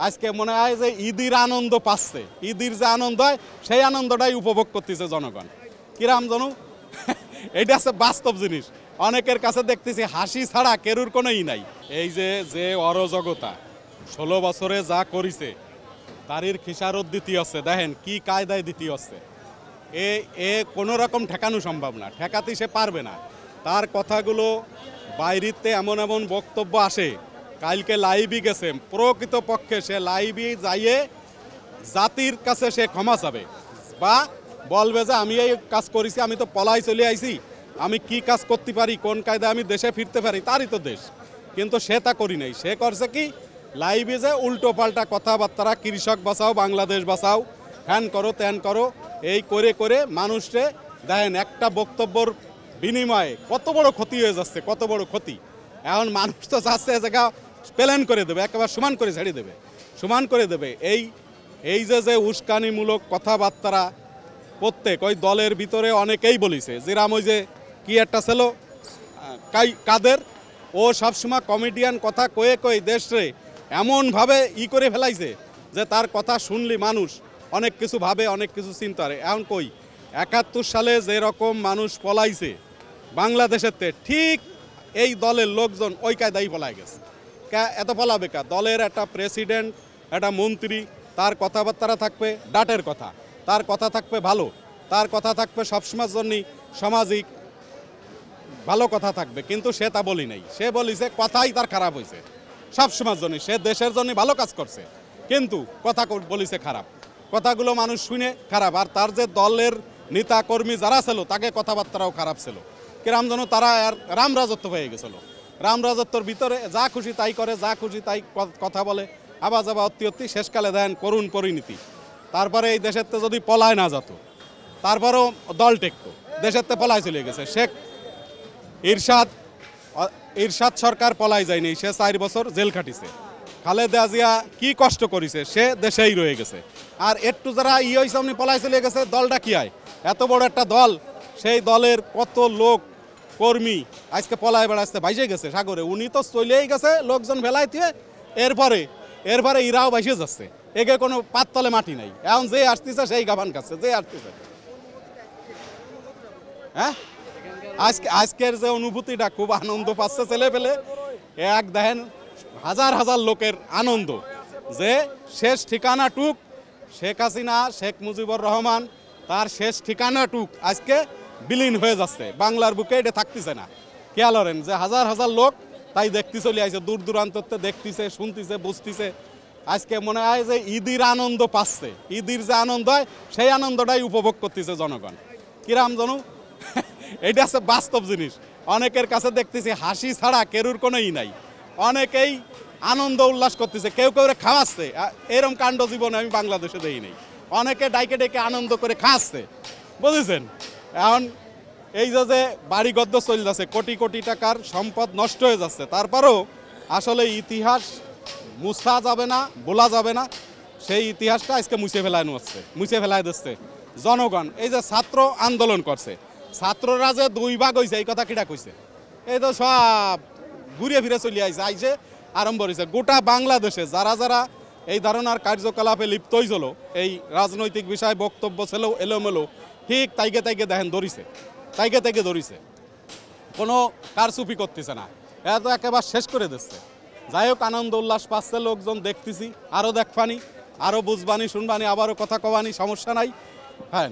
আজকে মনে হয় যে ঈদের আনন্দ পাচ্ছে, ঈদের যে আনন্দ হয় সেই আনন্দটাই উপভোগ করতেছে জনগণ। কিরাম জানু এটা আছে বাস্তব জিনিস। অনেকের কাছে দেখতেছি হাসি ছাড়া কেরুর কোনো নাই। এই যে অরাজকতা 16 বছরে যা করিছে তারির খিসারত দিতে হচ্ছে, দেখেন কি কায়দায় দিতে হচ্ছে। এ কোনো রকম ঠেকানো সম্ভব না, ঠেকাতে সে পারবে না। তার কথাগুলো বাইরেতে এমন এমন বক্তব্য আসে। কালকে লাইভই গেছে, প্রকৃত পক্ষে সে লাইভই যাইয়ে জাতির কাছে সে ক্ষমা চাবে বা বলবে যে আমি এই কাজ করেছি, আমি তো পলাই চলে আইছি, আমি কি কাজ করতে পারি, কোন কায়দায় আমি দেশে ফিরতে পারি, তারই তো দেশ। কিন্তু সে তা করি নাই। সে করছে কি লাইভে যে উল্টো পাল্টা কথাবার্তা, কৃষক বাঁচাও, বাংলাদেশ বাঁচাও, হ্যান করো ত্যান করো, এই করে করে মানুষকে দেখেন একটা বক্তব্যর বিনিময়ে কত বড় ক্ষতি হয়ে যাচ্ছে, কত বড় ক্ষতি। এখন মানুষ তো চাচ্ছে জায়গা প্ল্যান করে দেবে, একেবারে সমান করে ছেড়ে দেবে, সমান করে দেবে। এই যে উস্কানিমূলক কথাবার্তা প্রত্যেক ওই দলের ভিতরে অনেকেই বলিছে। যেরাম ওই যে কি একটা ছিল কাদের, ও সবসময় কমেডিয়ান কথা কয়ে কয়ে দেশে এমনভাবে করে ফেলাইছে যে তার কথা শুনলি মানুষ অনেক কিছু ভাবে, অনেক কিছু চিন্তা করে। এখন কই 71 সালে যেরকম মানুষ পলাইছে বাংলাদেশের, ঠিক এই দলের লোকজন ওই কায়দাই পলাই গেছে। এত পলাবে কা? দলের একটা প্রেসিডেন্ট, একটা মন্ত্রী, তার কথাবার্তা থাকবে ডাটের কথা, তার কথা থাকবে ভালো, তার কথা থাকবে সবসময়ের জন্যই সামাজিক ভালো কথা থাকবে। কিন্তু সে তা বলি নাই, সে বলিছে কথাই তার খারাপ হয়েছে সবসময়ের জন্য। সে দেশের জন্য ভালো কাজ করছে, কিন্তু কথা বলিছে খারাপ, কথাগুলো মানুষ শুনে খারাপ। আর তার যে দলের নেতা কর্মী যারা ছিল তাকে কথাবার্তাও খারাপ ছিল। কিরাম যেন তারা আর রাম রাজত্ব হয়ে গেছিল। রাম রাজত্বর ভিতরে যা খুশি তাই করে, যা খুশি তাই কথা বলে, আবা যাবা অতি শেষকালে দেন করুণ পরিণতি। তারপরে এই দেশের যদি পলায় না যেত, তারপরেও দল টেকতো, দেশের পলায় চলে গেছে। শেখ ইরশাদ সরকার পলাই যায়নি, সে 4 বছর জেল খাটিছে। খালেদা জিয়া কি কষ্ট করেছে, সে দেশেই রয়ে গেছে। আর একটু যারা হয়েছে উনি পলাই চলে গেছে, দলটা কি হয়? এত বড় একটা দল, সেই দলের কত লোক কর্মী আজকে পলায় বেড়াচ্ছে, ভাইসে গেছে সাগরে। উনি তো চলেই গেছে লোকজন ভেলাই দিয়ে, এরপরে ইরাও ভাইসে যাচ্ছে। একে কোনো পাততলে মাটি নাই। এখন যে আসতেছে সেই গাভান খাচ্ছে, যে আসতেছে। হ্যাঁ, আজকের যে অনুভূতিটা, খুব আনন্দ পাচ্ছে ছেলে পেলে। এক দেখেন হাজার হাজার লোকের আনন্দ যে শেষ ঠিকানা টুক শেখ হাসিনা, শেখ মুজিবুর রহমান, তার শেষ ঠিকানা টুক আজকে বিলীন হয়ে যাচ্ছে বাংলার বুকে। এটা থাকতেছে না। খেয়াল করেন যে হাজার হাজার লোক তাই দেখতে চলে আসছে, দূর দূরান্ততে দেখতেছে, শুনতেছে, বুঝতেছে। আজকে মনে হয় যে ঈদের আনন্দ পাচ্ছে, ঈদের যে আনন্দ হয় সেই আনন্দটাই উপভোগ করতেছে জনগণ। কিরাম জানু এটা আছে বাস্তব জিনিস। অনেকের কাছে দেখতেছি হাসি ছাড়া কেরুর কোনো নাই। অনেকেই আনন্দ উল্লাস করতেছে, কেউ কেউ খাওয়াচ্ছে। এরকম কাণ্ড জীবনে আমি বাংলাদেশে দেই নাই। অনেকে ডাইকে ডেকে আনন্দ করে খাওয়াচ্ছে, বুঝেছেন। এখন এই যে বাড়িগদ্দ চলে যাচ্ছে, কোটি কোটি টাকার সম্পদ নষ্ট হয়ে যাচ্ছে, তারপরেও আসলে ইতিহাস মুছা যাবে না, বলা যাবে না। সেই ইতিহাসটা আজকে মুছে ফেলানো হচ্ছে, মুছে ফেলাই দিচ্ছে জনগণ। এই যে ছাত্র আন্দোলন করছে, ছাত্ররা যে 2 ভাগ হয়েছে, এই কথা কিটা কইছে? এই তো সব ঘুরে ফিরে চলে আইছে আরম্ভ হয়েছে। গোটা বাংলাদেশে যারা যারা এই ধরনের কার্যকলাপে লিপ্ত হয়েছিল, এই রাজনৈতিক বিষয়ে বক্তব্য ছিল এলোমেলো, ঠিক তাইকে দেখেন ধরিছে, তাইকে ধরিছে, কোনো কারচুপি করতেছে না, এত একেবারে শেষ করে দিচ্ছে। যাই হোক, আনন্দ উল্লাস পাচ্ছে লোকজন, দেখতেছি। আরও দেখবানি, আরও বুঝবানি, শুনবানি, আবারও কথা কবানি, সমস্যা নাই। হ্যাঁ।